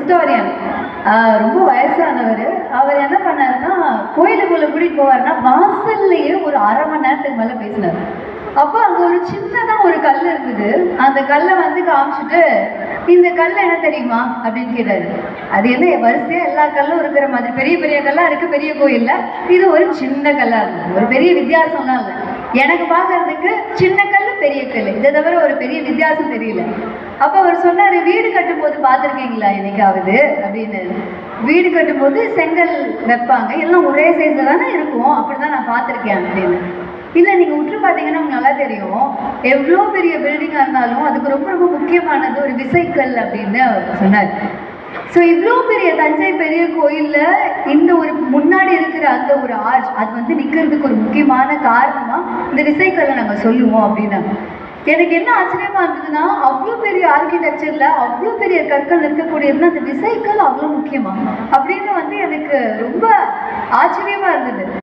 Historian, ரொம்ப வயசானவர். அவர் என்ன பண்ணாருன்னா, கோயிலுக்குள்ள கூட்டிட்டு போவாருன்னா வாசல்லையே ஒரு 1/2 மணி நேரத்துக்கு மேல பேசினார். அப்போ அங்க ஒரு சின்னதா ஒரு கல் இருந்தது. அந்த கல்லை வந்து காமிச்சிட்டு, இந்த கல் என்ன தெரியுமா அப்படின்னு கேட்டாரு. அது என்ன வரிசையா எல்லா கல்லும் இருக்கிற மாதிரி பெரிய பெரிய கல்லா இருக்கு பெரிய கோயில்ல, இது ஒரு சின்ன கல்லா இருந்தது. ஒரு பெரிய வித்தியாசம்லாம் இல்லை. எனக்கு பார்க்கறதுக்கு சின்ன கல் பெரிய கல், இதை தவிர ஒரு பெரிய வித்தியாசம் தெரியல. அப்ப அவர் சொன்னாரு, வீடு கட்டும் போது பார்த்துருக்கீங்களா என்னைக்காவது அப்படின்னு. வீடு கட்டும் போது செங்கல் வைப்பாங்க, எல்லாம் ஒரே சைஸ்ல தானே இருக்கும், அப்படிதான் நான் பார்த்துருக்கேன் அப்படின்னு. இல்லை, நீங்க உற்று பார்த்தீங்கன்னா உங்களுக்கு நல்லா தெரியும், எவ்வளோ பெரிய பில்டிங்கா இருந்தாலும் அதுக்கு ரொம்ப ரொம்ப முக்கியமானது ஒரு விசைக்கல் அப்படின்னு சொன்னார். ஸோ இவ்வளோ பெரிய தஞ்சை பெரிய கோயில்ல இந்த ஒரு முன்னாடி இருக்கிற அந்த ஒரு ஆர்ச், அது வந்து நிற்கிறதுக்கு ஒரு முக்கியமான காரணமா இந்த விசைக்கல்லை நாங்கள் சொல்லுவோம் அப்படின்னா. எனக்கு என்ன ஆச்சரியமா இருந்ததுன்னா, அவ்வளோ பெரிய ஆர்கிடெக்சர்ல அவ்வளோ பெரிய கற்கள் இருக்கக்கூடியதுன்னா அந்த விசைக்கல் அவ்வளோ முக்கியமா அப்படின்னு வந்து எனக்கு ரொம்ப ஆச்சரியமா இருந்தது.